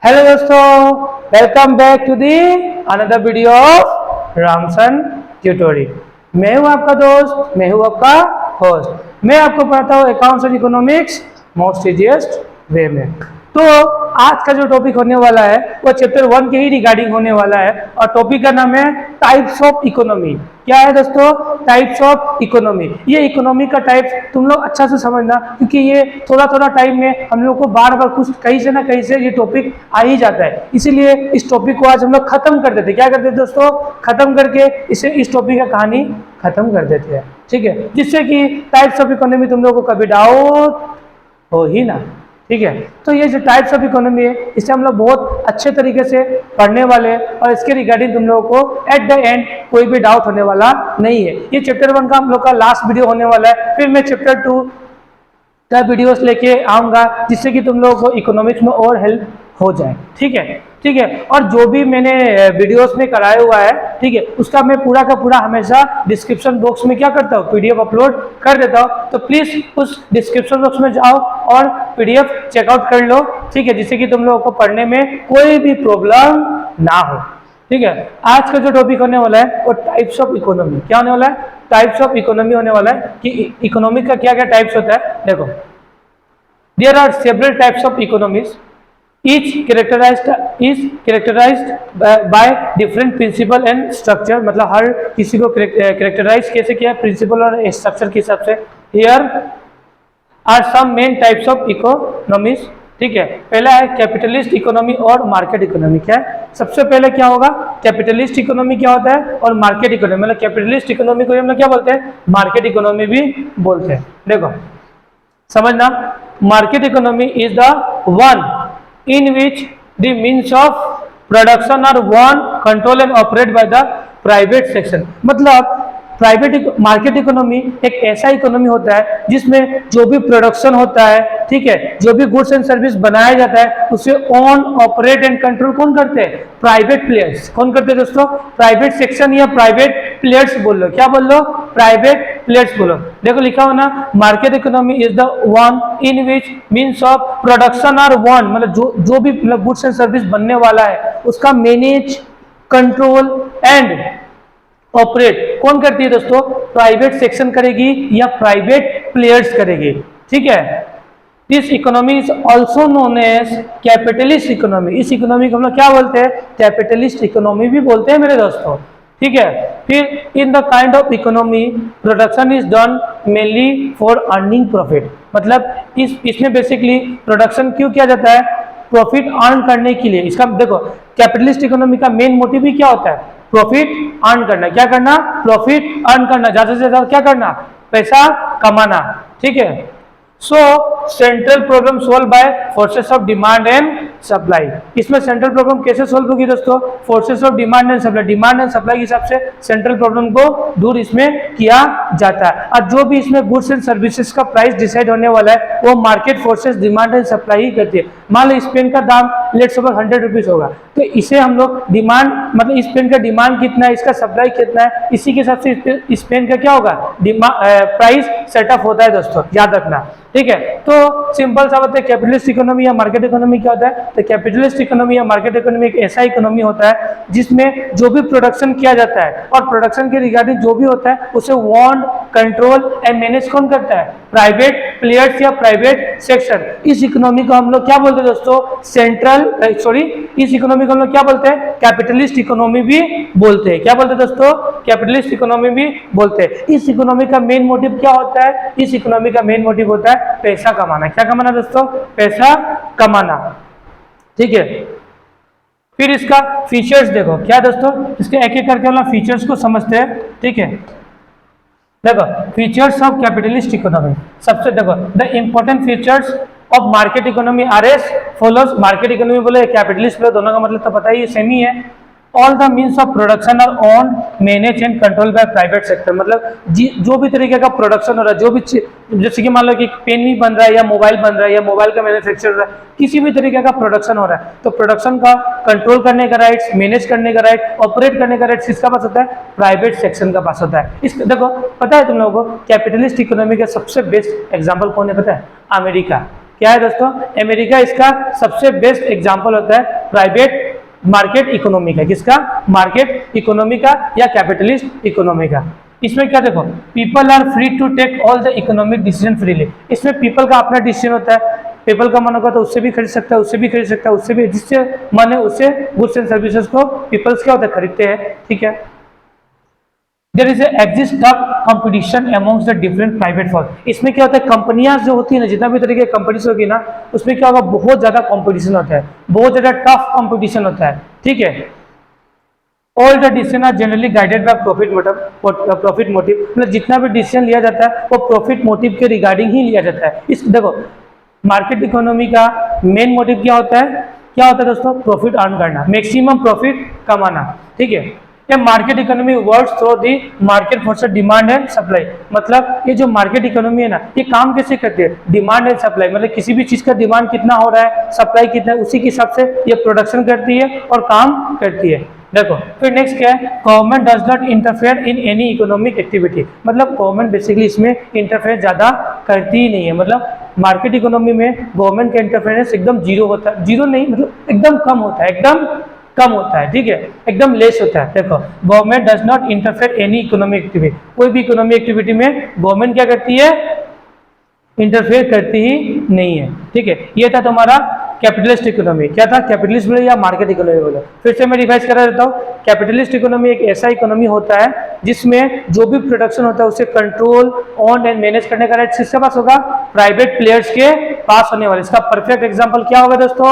Hello दोस्तों, welcome back to the another video of Ramson tutorial. मैं हूं आपका दोस्त, मैं हूं आपका होस्ट। मैं आपको पढ़ाता हूं accounts and economics most easiest way में। तो आज का जो टॉपिक होने वाला है वो चैप्टर 1 के ही रिगार्डिंग होने वाला है और टॉपिक का नाम है टाइप्स ऑफ इकोनॉमी। क्या है दोस्तों? Types of economy. ये इकोनॉमी का टाइप तुम लोग अच्छा से समझना, क्योंकि ये थोड़ा थोड़ा टाइम में हम लोग को बार बार कुछ कहीं से ना कहीं से ये टॉपिक आ ही जाता है। इसीलिए इस टॉपिक को आज हम लोग खत्म कर देते। क्या करते हैं दोस्तों? खत्म करके इस टॉपिक का कहानी खत्म कर देते हैं। ठीक है, जिससे कि टाइप्स ऑफ इकोनॉमी तुम लोग को कभी डाउट हो ही ना। ठीक है, तो ये जो टाइप्स ऑफ इकोनॉमी है इसे हम लोग बहुत अच्छे तरीके से पढ़ने वाले हैं और इसके रिगार्डिंग तुम लोगों को एट द एंड कोई भी डाउट होने वाला नहीं है। ये चैप्टर 1 का हम लोग का लास्ट वीडियो होने वाला है, फिर मैं चैप्टर 2 का वीडियोस लेके आऊँगा जिससे कि तुम लोगों को इकोनॉमिक्स में और हेल्प हो जाए। ठीक है, ठीक है। और जो भी मैंने वीडियोस में कराया हुआ है, ठीक है, उसका मैं पूरा का पूरा हमेशा डिस्क्रिप्शन बॉक्स में क्या करता हूँ, पीडीएफ अपलोड कर देता हूँ। तो प्लीज उस डिस्क्रिप्शन बॉक्स में जाओ और पीडीएफ चेकआउट कर लो। ठीक है, जिससे कि तुम लोगों को पढ़ने में कोई भी प्रॉब्लम ना हो। ठीक है, आज का जो टॉपिक होने वाला है वो टाइप्स ऑफ इकोनॉमी। क्या होने वाला है? टाइप्स ऑफ इकोनॉमी होने वाला है कि इकोनॉमी का क्या क्या टाइप्स होता है। देखो, there are several types of economies, each characterized by different principle and structure। मतलब हर किसी को कैरेक्टराइज कैसे किया, प्रिंसिपल और स्ट्रक्चर के हिसाब से। here are some main types of economies। ठीक है, पहला है कैपिटलिस्ट इकोनॉमी और मार्केट इकोनॉमी। क्या है? सबसे पहले क्या होगा, कैपिटलिस्ट इकोनॉमी क्या होता है और मार्केट इकोनॉमी। मतलब कैपिटलिस्ट इकोनॉमी को हम लोग क्या बोलते हैं, मार्केट इकोनॉमी भी बोलते हैं। देखो समझना, market economy is the one in which the means of production are owned, controlled and operated by the private section। मतलब प्राइवेट मार्केट इकोनॉमी एक ऐसा इकोनॉमी होता है जिसमें जो भी प्रोडक्शन होता है, ठीक है, जो भी गुड्स एंड सर्विस बनाया जाता है उसे ऑन, ऑपरेट एंड कंट्रोल कौन करते हैं? Private players. कौन करते हैं दोस्तों? प्राइवेट सेक्शन या प्राइवेट प्लेयर्स बोल लो। क्या बोल लो? प्राइवेट प्लेयर्स बोलो। देखो लिखा हो ना, market economy is the one in which means of production are one. मतलब जो भी गुड्स एंड सर्विस बनने वाला है उसका मैनेज, कंट्रोल एंड ऑपरेट कौन करती है दोस्तों? प्राइवेट सेक्शन करेगी या प्राइवेट प्लेयर्स करेगी। ठीक है, this economy is also known as capitalist economy. इस इकोनॉमी को हम लोग क्या बोलते हैं? कैपिटलिस्ट इकोनॉमी भी बोलते हैं मेरे दोस्तों। ठीक है, फिर in the kind of economy production is done mainly for earning profit. मतलब इसमें बेसिकली प्रोडक्शन क्यों किया जाता है? प्रॉफिट अर्न करने के लिए। इसका देखो, कैपिटलिस्ट इकोनॉमी का मेन मोटिव भी क्या होता है? प्रॉफिट अर्न करना। क्या करना? प्रॉफिट अर्न करना, ज्यादा से ज्यादा क्या करना? पैसा कमाना। ठीक है, so central problem solve by forces of demand and supply. इसमें सेंट्रल प्रॉब्लम कैसे सोल्व होगी दोस्तों? Forces of demand and supply. डिमांड एंड सप्लाई के हिसाब से सेंट्रल प्रॉब्लम को दूर इसमें किया जाता है। और जो भी इसमें गुड्स एंड सर्विसेज का प्राइस डिसाइड होने वाला है वो market forces demand and supply ही करती है। मान लो इस पेन का दाम लेट्स सपोज 100 रुपीज होगा, तो इसे हम लोग डिमांड, मतलब इस पेन का डिमांड कितना है, इसका सप्लाई कितना है, इसी के हिसाब से इस पेन का क्या होगा, प्राइस सेटअप होता है दोस्तों, याद रखना। ठीक है, तो सिंपल सा बात है, कैपिटलिस्ट इकोनॉमी या मार्केट इकोनॉमी क्या होता है? तो कैपिटलिस्ट इकोनॉमी या मार्केट इकोनॉमी एक ऐसा इकोनॉमी होता है जिसमें जो भी प्रोडक्शन किया जाता है और प्रोडक्शन के रिगार्डिंग जो भी होता है उसे वॉन्ड, कंट्रोल एंड मैनेज कौन करता है? प्राइवेट प्लेयर्स या प्राइवेट सेक्शन। इस इकोनॉमी को हम लोग क्या बोलते हैं दोस्तों? इस इकोनॉमी को हम लोग क्या बोलते हैं? कैपिटलिस्ट इकोनॉमी भी बोलते हैं। क्या बोलते हैं दोस्तों? कैपिटलिस्ट इकोनॉमी भी बोलते हैं। इस इकोनॉमी का मेन मोटिव क्या होता है? इस इकोनॉमी का मेन मोटिव होता है पैसा कमाना। क्या कमाना दोस्तों? पैसा कमाना। ठीक है, फिर इसका फीचर्स देखो। क्या दोस्तों? इसके एक एक करके हम लोग फीचर्स को समझते हैं। ठीक है, देखो फीचर्स ऑफ कैपिटलिस्ट इकोनॉमी। सबसे देखो, the important features of market economy R S follows. Market economy बोले कैपिटलिस्ट बोले, दोनों का मतलब तो पता ही सेम ही है। All the means of production are on, manage and control by private sector. मतलब जो भी तरीके का प्रोडक्शन हो रहा है, जो भी जैसे कि मान लो कि पेन भी बन रहा है या मोबाइल बन रहा है या मोबाइल का मैन्युफैक्चर हो रहा है, किसी भी तरीके का प्रोडक्शन हो रहा है, तो प्रोडक्शन का कंट्रोल करने का राइट्स, मैनेज करने का राइट, ऑपरेट करने का राइट्स किसका पास होता है? प्राइवेट सेक्शन का पास होता है। इस देखो पता है तुम लोगों को कैपिटलिस्ट इकोनॉमी का सबसे बेस्ट एग्जाम्पल कौन है पता है? अमेरिका। क्या है दोस्तों, अमेरिका इसका सबसे बेस्ट एग्जांपल होता है प्राइवेट मार्केट इकोनॉमी का। किसका, मार्केट इकोनॉमी का या कैपिटलिस्ट इकोनॉमी का। इसमें क्या देखो, people are free to take all the economic decision freely. इसमें पीपल का अपना डिसीजन होता है, पीपल का मन होगा तो उससे भी खरीद सकता है, उससे भी खरीद सकता है, उससे भी, जिससे मन है उससे गुड्स एंड सर्विसेज को पीपल्स क्या होता है, खरीदते हैं। ठीक है, there is exist tough competition amongst the different private firm. इसमें क्या होता है, कंपनियां जो होती है ना, जितना भी तरीके की कंपनीज होगी ना, उसमें क्या होगा, बहुत ज्यादा कंपटीशन होता है, बहुत ज्यादा टफ कंपटीशन होता है। ठीक है, all the decision are generally guided by profit motive. मतलब जितना भी डिसीजन लिया जाता है वो प्रॉफिट मोटिव के रिगार्डिंग ही लिया जाता है। इस देखो, मार्केट इकोनॉमी का मेन मोटिव क्या होता है, क्या होता है दोस्तों, प्रॉफिट अर्न करना, मैक्सिमम प्रॉफिट कमाना। ठीक है, ये market economy works through the market force demand and supply. मतलब ये जो मार्केट इकोनॉमी है ना, ये काम कैसे करती है, डिमांड एंड सप्लाई। मतलब किसी भी चीज का डिमांड कितना हो रहा है, सप्लाई कितना है, उसी के हिसाब से ये प्रोडक्शन करती है और काम करती है। देखो फिर नेक्स्ट क्या है, government does not interfere in any economic activity. मतलब गवर्नमेंट बेसिकली इसमें इंटरफेयर ज्यादा करती ही नहीं है। मतलब मार्केट इकोनॉमी में गवर्नमेंट का इंटरफेरेंस एकदम जीरो होता है, जीरो नहीं मतलब एकदम कम होता है, एकदम कम होता है। ठीक है, एकदम लेस होता है। देखो, government does not interfere any economic activity. कोई भी इकोनॉमिक एक्टिविटी में गवर्नमेंट क्या करती है, इंटरफेयर करती ही नहीं है। ठीक है, ये था तुम्हारा कैपिटलिस्ट इकोनॉमी। क्या था, कैपिटलिस्ट बोले या मार्केट इकोनॉमी बोले, फिर से मैं रिवाइज करा देता हूँ। कैपिटलिस्ट इकोनॉमी एक ऐसा इकोनॉमी होता है जिसमें जो भी प्रोडक्शन होता है उसे कंट्रोल, ऑन एंड मैनेज करने का राइट किसके पास होगा, प्राइवेट प्लेयर्स के पास होने वाले। इसका परफेक्ट एग्जांपल क्या होगा दोस्तों,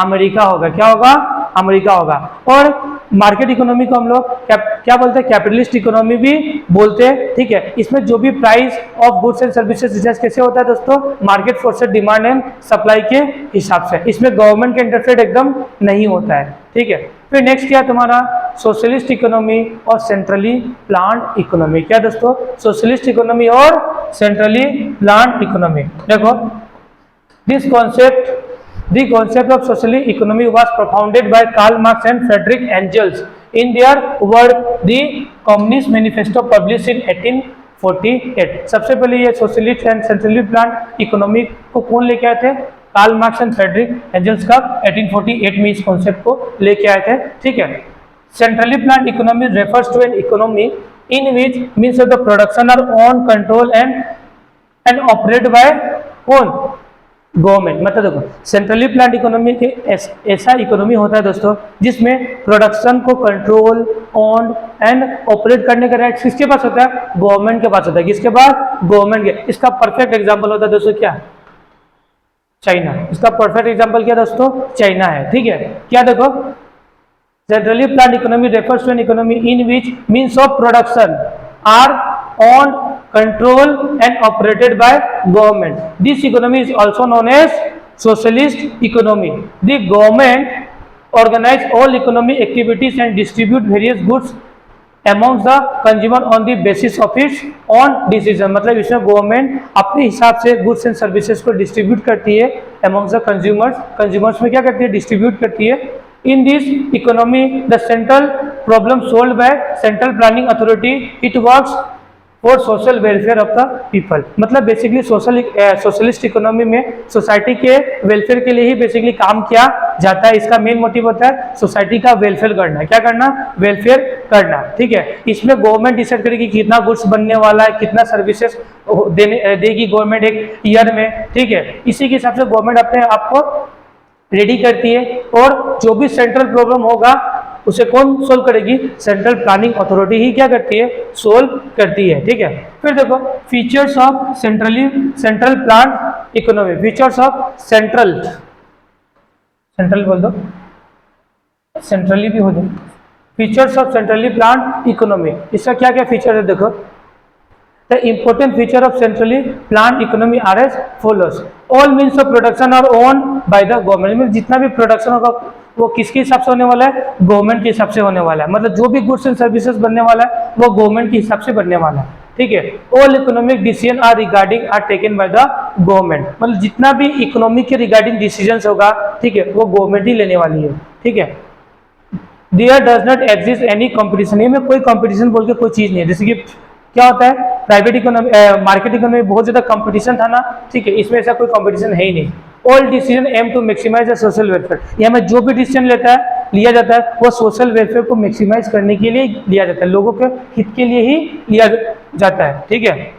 अमेरिका होगा। क्या होगा, अमेरिका होगा। और मार्केट इकोनॉमी को हम लोग क्या बोलते हैं, कैपिटलिस्ट इकोनॉमी भी बोलते हैं। ठीक है, इसमें जो भी price of goods and services कैसे होता है दोस्तों, मार्केट फोर्सेस डिमांड एंड सप्लाई के हिसाब से। इसमें गवर्नमेंट का इंटरफेयर एकदम नहीं होता है। ठीक है, फिर नेक्स्ट क्या तुम्हारा, सोशलिस्ट इकोनॉमी और सेंट्रली प्लान्ड इकोनॉमी। क्या दोस्तों, सोशलिस्ट इकोनॉमी और सेंट्रली प्लान्ड इकोनॉमी। देखो, this concept The concept of socialist economy was propounded by Karl Marx and Friedrich Engels in their work The Communist Manifesto published in 1848। सबसे पहले ये socialist and centrally planned economy को कौन लेके आए थे, Karl Marx and Friedrich Engels का 1848 में इस कॉन्सेप्ट को लेके आए थे। ठीक है, centrally planned economy refers to an economy in which means of the production are on control and operate by कौन, गवर्नमेंट। मतलब देखो, सेंट्रली प्लान्ड इकोनॉमी के ऐसा इकोनॉमी होता है दोस्तों जिसमें प्रोडक्शन को कंट्रोल, ऑन एंड ऑपरेट करने का राइट किसके पास होता है, गवर्नमेंट के पास होता है। किसके पास, गवर्नमेंट के। इसका परफेक्ट एग्जांपल होता है दोस्तों क्या, चाइना। इसका परफेक्ट एग्जांपल क्या दोस्तों, चाइना है। ठीक है, क्या देखो, centrally planned economy refers to an economy in which means of production are on, control and operated by government. This economy is also known as socialist economy. The government organize all economic activities and distribute various goods amongst the consumer on the basis of its own decision। मतलब इसमें government अपने हिसाब से goods and services को distribute करती है amongst the consumers में क्या करती है, डिस्ट्रीब्यूट करती है। In this economy, the central problem solved by central planning authority, it works for social welfare of the people. मतलब बेसिकली सोशलिस्ट इकोनॉमी में सोसाइटी के वेलफेयर के लिए ही बेसिकली काम किया जाता है। इसका मेन मोटिव होता है सोसाइटी का वेलफेयर करना। क्या करना, वेलफेयर करना। ठीक है, इसमें गवर्नमेंट डिसाइड करेगी कितना गुड्स बनने वाला है, कितना सर्विसेज देगी गवर्नमेंट एक ईयर में। ठीक है, इसी के हिसाब से गवर्नमेंट अपने आप को रेडी करती है और जो भी सेंट्रल प्रॉब्लम होगा उसे कौन सोल्व करेगी, सेंट्रल प्लानिंग अथॉरिटी ही क्या करती है, सोल्व करती है। ठीक है, फिर देखो features of central planned economy. Features of central बोल दो, सेंट्रली भी हो जाए। Features of centrally planned economy, इसका क्या क्या फीचर है देखो। The important feature of centrally planned economy are as follows. All means of production are owned by the government। में जितना भी प्रोडक्शन होगा वो किसके हिसाब से होने वाला है, गवर्नमेंट के हिसाब से होने वाला है। मतलब जो भी गुड्स एंड सर्विसेज बनने वाला है वो गवर्नमेंट के हिसाब से बनने वाला है। ठीक है, all economic decision are taken by the government. मतलब जितना भी इकोनॉमिक के रिगार्डिंग डिसीजन होगा, ठीक है, वो गवर्नमेंट ही लेने वाली है। ठीक है, there does not exist any competition. में कोई कॉम्पिटिशन बोल के कोई चीज नहीं है। जैसे कि क्या होता है, प्राइवेट इकोनॉमी मार्केट इकोनॉमी में बहुत ज्यादा कंपटीशन था ना, ठीक है, इसमें ऐसा कोई कंपटीशन है ही नहीं। All decision aim to maximize the social welfare, यहाँ में जो भी डिसीजन लिया जाता है वो सोशल वेलफेयर को मैक्सिमाइज करने के लिए लिया जाता है, लोगों के हित के लिए ही लिया जाता है, ठीक है।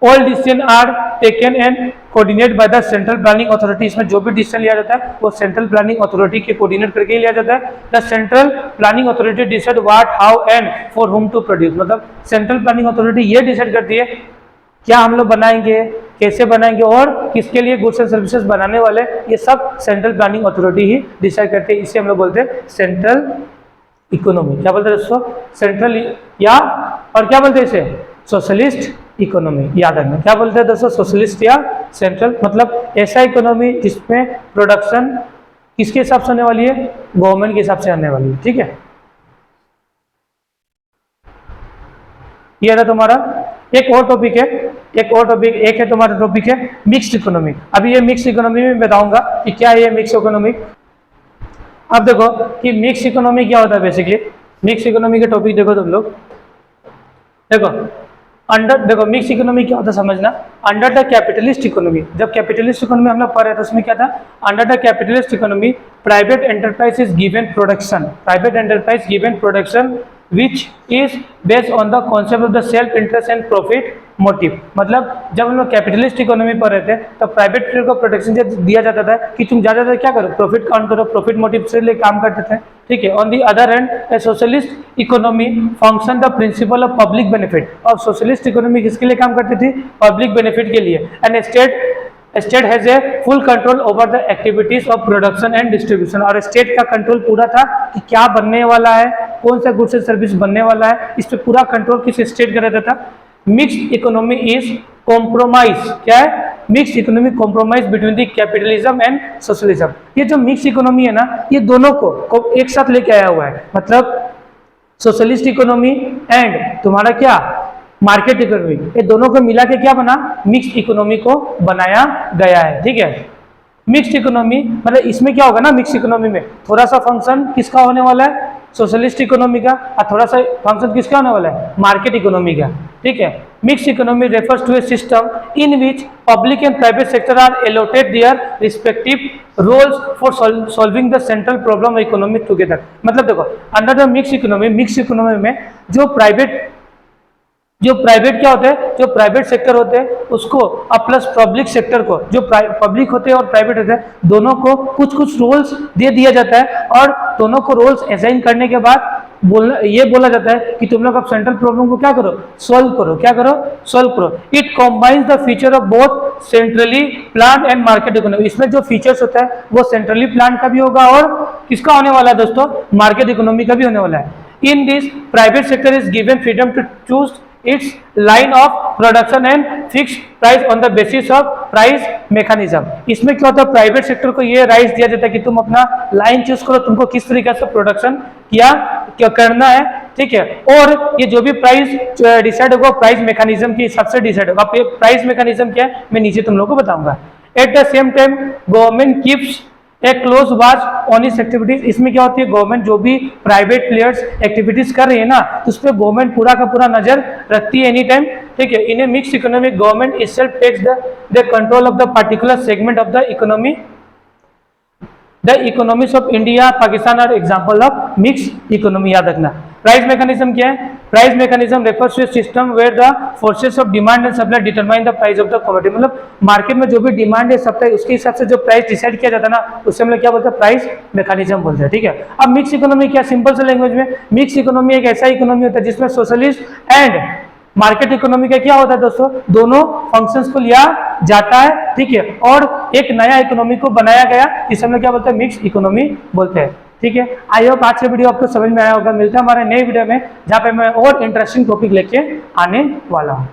All decision are taken and coordinate by the central planning authority, इसमें जो भी डिसीजन लिया जाता है वो सेंट्रल प्लानिंग अथॉरिटी के कोऑर्डिनेट करके ही लिया जाता है। The central planning authority decide what, how and for whom to produce, मतलब सेंट्रल प्लानिंग अथॉरिटी ये डिसाइड करती है क्या हम लोग बनाएंगे, कैसे बनाएंगे और किसके लिए गुड्स एंड सर्विसेज बनाने वाले, ये सब सेंट्रल प्लानिंग अथॉरिटी ही डिसाइड करते हैं। इसे हम लोग बोलते हैं सेंट्रल इकोनॉमी। क्या बोलते हैं दोस्तों? सेंट्रल, या और क्या बोलते हैं इसे? Socialist economy. याद रखना क्या बोलते हैं दोस्तों? सोशलिस्ट या सेंट्रल, मतलब ऐसा इकोनॉमी जिसमें प्रोडक्शन किसके हिसाब से होने वाली है? गवर्नमेंट के हिसाब से आने वाली है, ठीक है। ये रहा तुम्हारा एक और टॉपिक है, एक है तुम्हारा टॉपिक है मिक्स्ड इकोनॉमी। अभी ये मिक्स्ड इकोनॉमी में बताऊंगा कि क्या है ये मिक्स्ड इकोनॉमी। अब देखो कि मिक्स्ड इकोनॉमी क्या होता है। बेसिकली मिक्स्ड इकोनॉमी के टॉपिक देखो तुम लोग, देखो मिक्स इकोनॉमी क्या होता है समझना। अंडर द कैपिटलिस्ट इकोनॉमी, जब कैपिटलिस्ट इकोनॉमी हम लोग पढ़ रहे थे उसमें क्या था? Under the capitalist economy private enterprise is given production which is based on the concept of the self interest and profit motive. मतलब जब हम लोग कैपिटलिस्ट इकोनॉमी पढ़ रहे थे तो प्राइवेट सेक्टर को प्रोटेक्शन दिया जाता था कि तुम ज्यादातर क्या करो? प्रॉफिट काउंट करो, प्रॉफिट मोटिव से लिए काम करते थे, ठीक है। On the other hand A socialist economy function the principle of public benefit, और सोशलिस्ट इकोनॉमी किसके लिए काम करती थी? पब्लिक बेनिफिट के लिए। And state has a full control over the activities of production and distribution, और स्टेट का कंट्रोल पूरा था कि क्या बनने वाला है, कौन सा गुड्स एंड सर्विस बनने वाला है, इस पे पूरा कंट्रोल किस स्टेट का रहता था। मिक्स्ड इकोनॉमी इज कॉम्प्रोमाइज, क्या है? Mixed economy compromise between the capitalism and socialism. ये जो मिक्स्ड इकोनॉमी है ना, ये दोनों को एक साथ लेके आया हुआ है। मतलब सोशलिस्ट इकोनॉमी एंड तुम्हारा क्या मार्केट इकोनॉमी, ये दोनों को मिला के क्या बना? मिक्स्ड इकोनॉमी को बनाया गया है, ठीक है। मिक्स्ड इकोनॉमी मतलब इसमें क्या होगा ना, मिक्स्ड इकोनॉमी में थोड़ा सा फंक्शन किसका होने वाला है? सोशलिस्ट इकोनॉमी का, और थोड़ा सा फंक्शन किसका होने वाला है? मार्केट इकोनॉमी का, ठीक है। Mixed economy refers to a system in which public and private sector are allotted their respective roles for solving the central problem economy together. मतलब देखो अंडर द मिक्स्ड इकोनॉमी में जो प्राइवेट क्या होते हैं? जो प्राइवेट सेक्टर होते हैं उसको और प्लस पब्लिक सेक्टर को, जो पब्लिक होते हैं और प्राइवेट होते हैं, दोनों को कुछ कुछ रोल्स दे दिया जाता है, और दोनों को रोल्स असाइन करने के बाद बोला जाता है कि तुम लोग अब सेंट्रल प्रॉब्लम को क्या करो? सॉल्व करो। क्या करो? सॉल्व करो। It combines the feature of both centrally plan and market economy. इसमें जो फीचर्स होता है वो सेंट्रली प्लान का भी होगा और किसका होने वाला है दोस्तों? मार्केट इकोनॉमी का भी होने वाला है। In this private sector is given freedom to choose its line of production and fixed price on the basis of price mechanism। इसमें क्या होता है? प्राइवेट सेक्टर को ये राइट दिया जाता है कि तुम अपना लाइन चूज करो, तुमको किस तरीके से प्रोडक्शन क्या करना है, ठीक है। और ये जो भी प्राइस डिसाइड होगा प्राइस मैकेनिज्म के हिसाब से डिसाइड होगा। प्राइस मैकेनिज्म क्या है मैं नीचे तुम लोग को बताऊंगा। At the same time government keeps A close watch on इस एक्टिविटीज। इसमें क्या होती है? गवर्नमेंट जो भी प्राइवेट प्लेयर्स एक्टिविटीज कर रही है ना, तो उस पर गवर्नमेंट पूरा का पूरा नजर रखती है एनी टाइम, ठीक है। In a mixed economy government itself takes the control of the particular segment of the economy। The economies of India, Pakistan are example of mixed economy। याद रखना। प्राइस मैकेनिज्म क्या है? Price mechanism refers to system where the forces of demand and supply determine the price of the commodity. मतलब market में जो भी demand है supply उसके हिसाब से जो प्राइस डिसाइड किया जाता है ना, उससे हम लोग क्या बोलते हैं? प्राइस मैकेनिज्म बोलते हैं, ठीक है। अब मिक्स इकोनॉमी क्या? सिंपल से लैंग्वेज में मिक्स इकोनॉमी एक ऐसा इकोनॉमी होता है जिसमें सोशलिस्ट एंड मार्केट इकोनॉमी का क्या होता है दोस्तों? दोनों फंक्शंस को लिया जाता है, ठीक है, और एक नया इकोनॉमी को बनाया गया जिसे हम लोग क्या बोलते हैं? मिक्स इकोनॉमी बोलते हैं, ठीक है। आई होप आज का वीडियो आपको समझ में आया होगा। मिलता है हमारे नए वीडियो में जहाँ पे मैं और इंटरेस्टिंग टॉपिक लेके आने वाला हूँ।